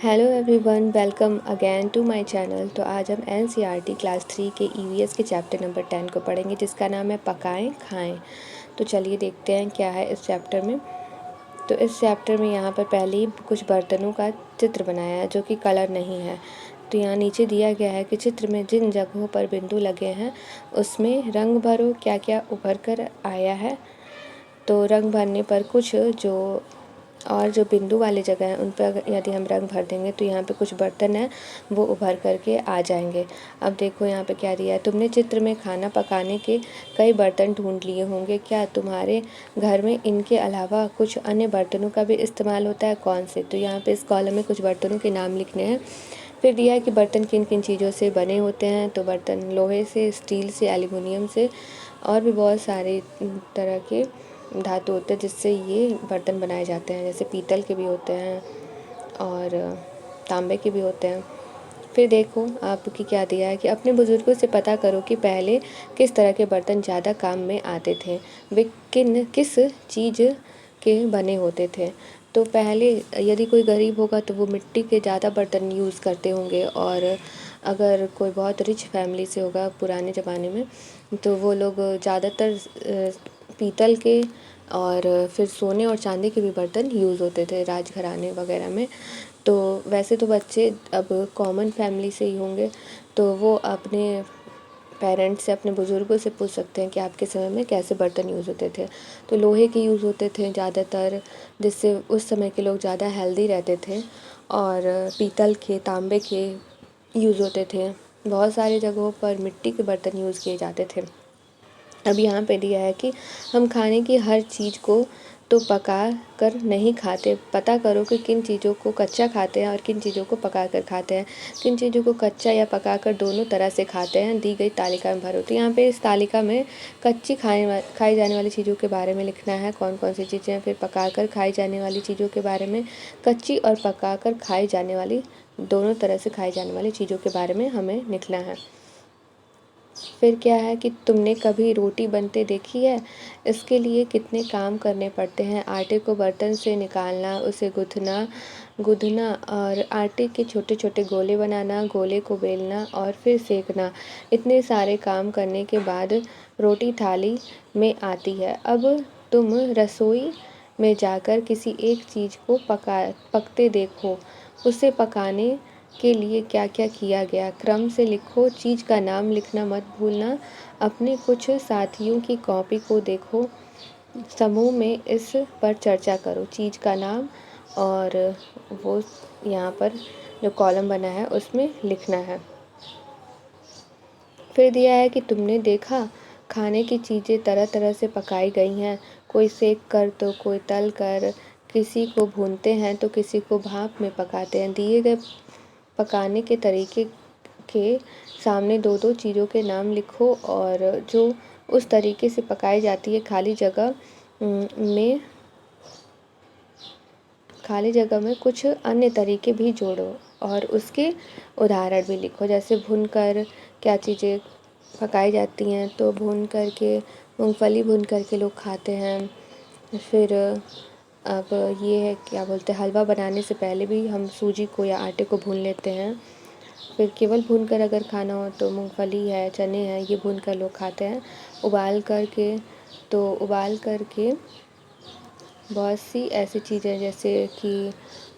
Hello everyone, welcome again to my channel. तो आज हम एनसीईआरटी क्लास 3 के ईवीएस के चैप्टर नंबर 10 को पढ़ेंगे, जिसका नाम है पकाएं खाएं। तो चलिए देखते हैं क्या है इस चैप्टर में। तो इस चैप्टर में यहाँ पर पहले ही कुछ बर्तनों का चित्र बनाया है जो कि कलर नहीं है। तो यहाँ नीचे दिया गया है कि चित्र में जिन जगहों पर बिंदु लगे हैं उसमें रंग भरो, क्या क्या उभर कर आया है। तो रंग भरने पर कुछ जो बिंदु वाले जगह हैं उन पर यदि हम रंग भर देंगे तो यहाँ पे कुछ बर्तन हैं वो उभर करके आ जाएंगे। अब देखो यहाँ पे क्या दिया है, तुमने चित्र में खाना पकाने के कई बर्तन ढूंढ लिए होंगे, क्या तुम्हारे घर में इनके अलावा कुछ अन्य बर्तनों का भी इस्तेमाल होता है, कौन से। तो यहाँ पे इस कॉलम में कुछ बर्तनों के नाम लिखने हैं। फिर दिया है कि बर्तन किन किन चीज़ों से बने होते हैं। तो बर्तन लोहे से, स्टील से, एल्युमिनियम से और भी बहुत सारे तरह के धातु होते हैं जिससे ये बर्तन बनाए जाते हैं। जैसे पीतल के भी होते हैं और तांबे के भी होते हैं। फिर देखो आपकी क्या दिया है कि अपने बुज़ुर्गों से पता करो कि पहले किस तरह के बर्तन ज़्यादा काम में आते थे, वे किस चीज़ के बने होते थे। तो पहले यदि कोई गरीब होगा तो वो मिट्टी के ज़्यादा बर्तन यूज़ करते होंगे, और अगर कोई बहुत रिच फैमिली से होगा पुराने ज़माने में तो वो लोग ज़्यादातर पीतल के और फिर सोने और चांदी के भी बर्तन यूज़ होते थे राजघराने वगैरह में। तो वैसे तो बच्चे अब कॉमन फैमिली से ही होंगे, तो वो अपने पेरेंट्स से, अपने बुज़ुर्गों से पूछ सकते हैं कि आपके समय में कैसे बर्तन यूज़ होते थे। तो लोहे के यूज़ होते थे ज़्यादातर, जिससे उस समय के लोग ज़्यादा हेल्दी रहते थे। और पीतल के, तांबे के यूज़ होते थे। बहुत सारी जगहों पर मिट्टी के बर्तन यूज़ किए जाते थे। अब यहाँ पे दिया है कि हम खाने की हर चीज़ को तो पका कर नहीं खाते, पता करो कि किन चीज़ों को कच्चा खाते हैं और किन चीज़ों को पका कर खाते हैं, किन चीज़ों को कच्चा या पका कर दोनों तरह से खाते हैं, दी गई तालिका में भरो। तो यहाँ पे इस तालिका में कच्ची खाई जाने वाली चीज़ों के बारे में लिखना है, कौन कौन सी चीज़ें हैं। फिर पका कर खाई जाने वाली चीज़ों के बारे में, कच्ची और पका कर खाई जाने वाली, दोनों तरह से खाई जाने वाली चीज़ों के बारे में हमें लिखना है। फिर क्या है कि तुमने कभी रोटी बनते देखी है, इसके लिए कितने काम करने पड़ते हैं। आटे को बर्तन से निकालना, उसे गूँथना और आटे के छोटे छोटे गोले बनाना, गोले को बेलना और फिर सेकना। इतने सारे काम करने के बाद रोटी थाली में आती है। अब तुम रसोई में जाकर किसी एक चीज़ को पकते देखो, उसे पकाने के लिए क्या क्या किया गया, क्रम से लिखो। चीज़ का नाम लिखना मत भूलना। अपने कुछ साथियों की कॉपी को देखो, समूह में इस पर चर्चा करो। चीज़ का नाम और वो यहाँ पर जो कॉलम बना है उसमें लिखना है। फिर दिया है कि तुमने देखा खाने की चीज़ें तरह तरह से पकाई गई हैं, कोई सेक कर तो कोई तल कर, किसी को भूनते हैं तो किसी को भाप में पकाते हैं। दिए गए पकाने के तरीके के सामने दो दो चीज़ों के नाम लिखो और जो उस तरीके से पकाई जाती है खाली जगह में कुछ अन्य तरीके भी जोड़ो और उसके उदाहरण भी लिखो। जैसे भूनकर क्या चीज़ें पकाई जाती हैं, तो भून करके मूंगफली भून करके लोग खाते हैं। फिर अब ये है क्या बोलते हैं, हलवा बनाने से पहले भी हम सूजी को या आटे को भून लेते हैं। फिर केवल भूनकर अगर खाना हो तो मूंगफली है, चने हैं, ये भूनकर लोग खाते हैं। उबाल करके बहुत सी ऐसी चीज़ें, जैसे कि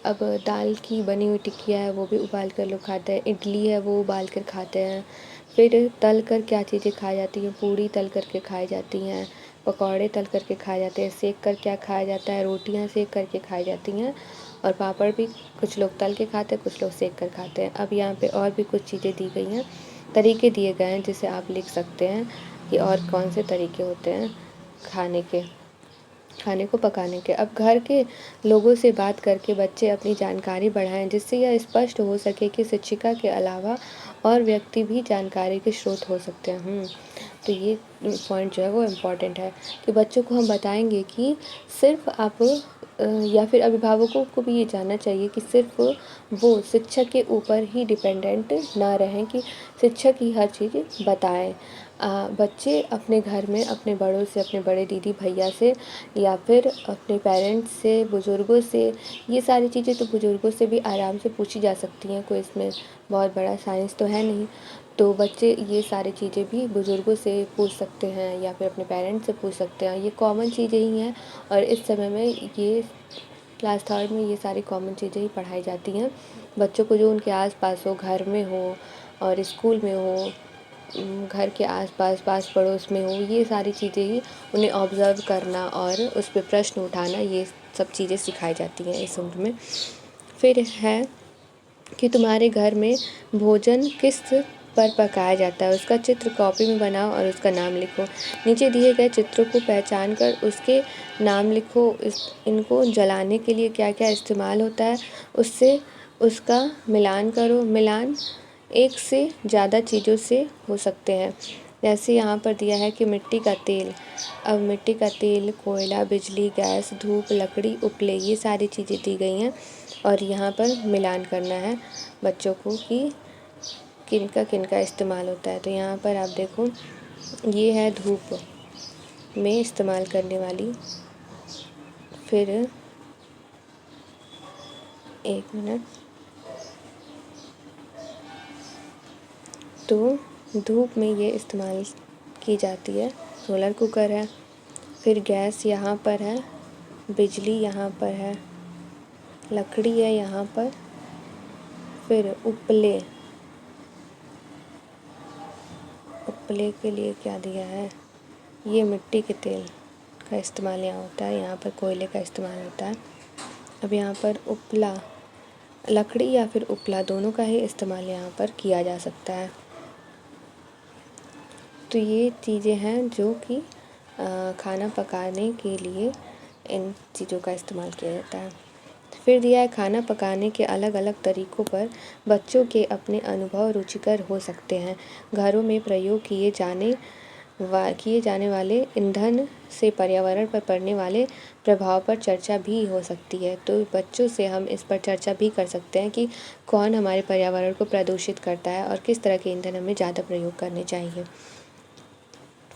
अब दाल की बनी हुई टिकिया है वो भी उबाल कर लोग खाते हैं, इडली है वो उबाल कर खाते हैं। फिर तल कर क्या चीज़ें खाई जाती हैं, पूड़ी तल करके खाई जाती हैं, पकौड़े तल करके खाए जाते हैं। सेक कर क्या खाया जाता है, रोटियां सेक करके खाई जाती हैं, और पापड़ भी कुछ लोग तल के खाते हैं, कुछ लोग सेक कर खाते हैं। अब यहाँ पे और भी कुछ चीज़ें दी गई हैं, तरीके दिए गए हैं जिसे आप लिख सकते हैं कि और कौन से तरीके होते हैं खाने को पकाने के। अब घर के लोगों से बात करके बच्चे अपनी जानकारी बढ़ाएं, जिससे यह स्पष्ट हो सके कि शिक्षिका के अलावा और व्यक्ति भी जानकारी के स्रोत हो सकते हैं। तो ये पॉइंट जो है वो इम्पॉर्टेंट है कि बच्चों को हम बताएंगे कि सिर्फ आप या फिर अभिभावकों को भी ये जानना चाहिए कि सिर्फ वो शिक्षक के ऊपर ही डिपेंडेंट ना रहें कि शिक्षक ही हर चीज़ बताएं। बच्चे अपने घर में अपने बड़ों से, अपने बड़े दीदी भैया से या फिर अपने पेरेंट्स से, बुज़ुर्गों से, ये सारी चीज़ें तो बुज़ुर्गों से भी आराम से पूछी जा सकती हैं, कोई इसमें बहुत बड़ा साइंस तो है नहीं। तो बच्चे ये सारी चीज़ें भी बुज़ुर्गों से पूछ सकते हैं या फिर अपने पेरेंट्स से पूछ सकते हैं, ये कॉमन चीज़ें ही हैं। और इस समय में ये क्लास थर्ड में ये सारी कॉमन चीज़ें ही पढ़ाई जाती हैं बच्चों को, जो उनके आस-पास हो, घर में हो और स्कूल में हो, घर के आस-पास, पास पड़ोस में हो, ये सारी चीज़ें ही उन्हें ऑब्ज़र्व करना और उस पे प्रश्न उठाना, ये सब चीज़ें सिखाई जाती हैं इस उम्र में। फिर है कि तुम्हारे घर में भोजन किस पर पकाया जाता है, उसका चित्र कॉपी में बनाओ और उसका नाम लिखो। नीचे दिए गए चित्रों को पहचान कर उसके नाम लिखो। इनको जलाने के लिए क्या क्या इस्तेमाल होता है, उससे उसका मिलान करो। मिलान एक से ज़्यादा चीज़ों से हो सकते हैं, जैसे यहाँ पर दिया है कि मिट्टी का तेल। अब मिट्टी का तेल, कोयला, बिजली, गैस, धूप, लकड़ी, उपले, ये सारी चीज़ें दी गई हैं और यहाँ पर मिलान करना है बच्चों को कि किनका इस्तेमाल होता है। तो यहाँ पर आप देखो, ये है धूप में इस्तेमाल करने वाली। फिर एक मिनट, तो धूप में ये इस्तेमाल की जाती है, सोलर कुकर है। फिर गैस यहाँ पर है, बिजली यहाँ पर है, लकड़ी है यहाँ पर। फिर उपले, उपले के लिए क्या दिया है, ये मिट्टी के तेल का इस्तेमाल यहाँ होता है, यहाँ पर कोयले का इस्तेमाल होता है। अब यहाँ पर उपला, लकड़ी या फिर उपला दोनों का ही इस्तेमाल यहाँ पर किया जा सकता है। तो ये चीज़ें हैं जो कि खाना पकाने के लिए इन चीज़ों का इस्तेमाल किया जाता है। फिर दिया है खाना पकाने के अलग अलग तरीक़ों पर बच्चों के अपने अनुभव रुचिकर हो सकते हैं। घरों में प्रयोग किए जाने वाले ईंधन से पर्यावरण पर पड़ने वाले प्रभाव पर चर्चा भी हो सकती है। तो बच्चों से हम इस पर चर्चा भी कर सकते हैं कि कौन हमारे पर्यावरण को प्रदूषित करता है और किस तरह के ईंधन हमें ज़्यादा प्रयोग करने चाहिए।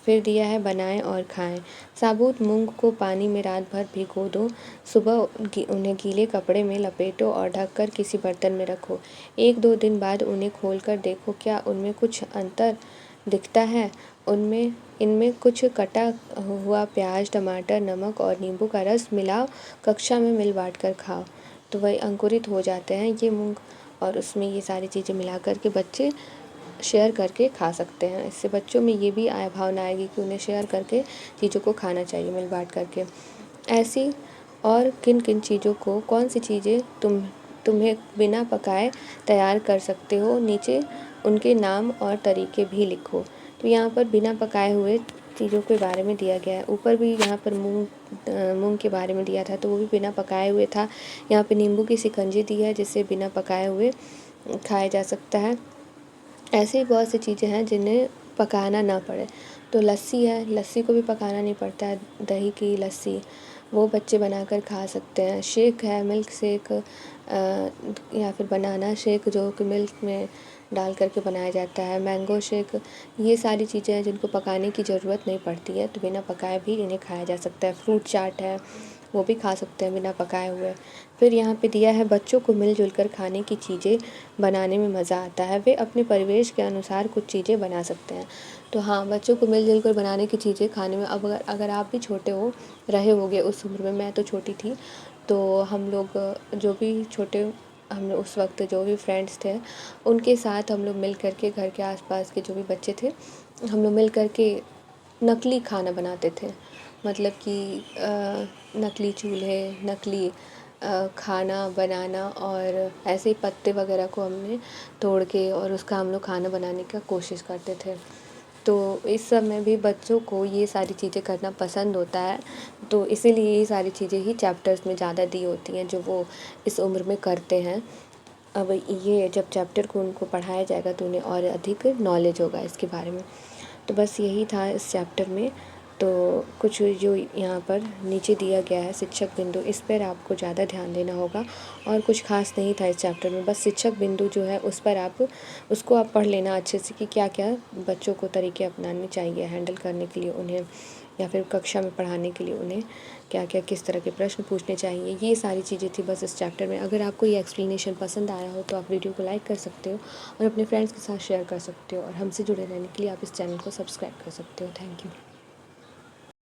फिर दिया है बनाएं और खाएं। साबुत मूंग को पानी में रात भर भिगो दो। सुबह उन्हें गीले कपड़े में लपेटो और ढककर किसी बर्तन में रखो। 1-2 दिन बाद उन्हें खोलकर देखो, क्या उनमें कुछ अंतर दिखता है। इनमें कुछ कटा हुआ प्याज, टमाटर, नमक और नींबू का रस मिलाओ। कक्षा में मिल बाँट कर खाओ तो वही अंकुरित हो जाते हैं ये मूंग, और उसमें ये सारी चीज़ें मिला कर के बच्चे शेयर करके खा सकते हैं। इससे बच्चों में ये भी भावना आएगी कि उन्हें शेयर करके चीज़ों को खाना चाहिए, मिल बाँट करके। ऐसी और किन किन चीज़ों को, कौन सी चीज़ें तुम्हें बिना पकाए तैयार कर सकते हो, नीचे उनके नाम और तरीके भी लिखो। तो यहाँ पर बिना पकाए हुए चीज़ों के बारे में दिया गया है। ऊपर भी यहाँ पर मूंग के बारे में दिया था, तो वो भी बिना पकाए हुए था। यहाँ पे नींबू की शिकंजी दी है जिसे बिना पकाए हुए खाया जा सकता है। ऐसे ही बहुत सी चीज़ें हैं जिन्हें पकाना ना पड़े। तो लस्सी है, लस्सी को भी पकाना नहीं पड़ता है, दही की लस्सी वो बच्चे बनाकर खा सकते हैं। शेक है, मिल्क शेक या फिर बनाना शेक जो कि मिल्क में डाल करके बनाया जाता है, मैंगो शेक, ये सारी चीज़ें हैं जिनको पकाने की ज़रूरत नहीं पड़ती है, तो बिना पकाए भी इन्हें खाया जा सकता है। फ्रूट चाट है, वो भी खा सकते हैं बिना पकाए हुए। फिर यहाँ पे दिया है बच्चों को मिलजुल कर खाने की चीज़ें बनाने में मज़ा आता है, वे अपने परिवेश के अनुसार कुछ चीज़ें बना सकते हैं। तो हाँ, बच्चों को मिलजुल कर बनाने की चीज़ें खाने में, अब अगर आप भी छोटे रहे होगे उस उम्र में, मैं तो छोटी थी, तो हम लोग जो भी छोटे, हम उस वक्त जो भी फ्रेंड्स थे उनके साथ हम लोग मिल कर के, घर के आसपास के जो भी बच्चे थे, हम लोग मिल कर के नकली खाना बनाते थे। मतलब कि नकली चूल्हे, नकली खाना बनाना, और ऐसे ही पत्ते वगैरह को हमने तोड़ के और उसका हम लोग खाना बनाने का कोशिश करते थे। तो इस सब में भी बच्चों को ये सारी चीज़ें करना पसंद होता है, तो इसीलिए ये सारी चीज़ें ही चैप्टर्स में ज़्यादा दी होती हैं जो वो इस उम्र में करते हैं। अब ये जब चैप्टर को उनको पढ़ाया जाएगा तो उन्हें और अधिक नॉलेज होगा इसके बारे में। तो बस यही था इस चैप्टर में। तो कुछ जो यहाँ पर नीचे दिया गया है शिक्षक बिंदु, इस पर आपको ज़्यादा ध्यान देना होगा। और कुछ खास नहीं था इस चैप्टर में, बस शिक्षक बिंदु जो है उस पर उसको आप पढ़ लेना अच्छे से कि क्या क्या बच्चों को तरीके अपनाने चाहिए हैंडल करने के लिए उन्हें, या फिर कक्षा में पढ़ाने के लिए उन्हें क्या क्या किस तरह के प्रश्न पूछने चाहिए। ये सारी चीज़ें थी बस इस चैप्टर में। अगर आपको ये एक्सप्लेनेशन पसंद आया हो तो आप वीडियो को लाइक कर सकते हो और अपने फ्रेंड्स के साथ शेयर कर सकते हो, और हमसे जुड़े रहने के लिए आप इस चैनल को सब्सक्राइब कर सकते हो। Thank you.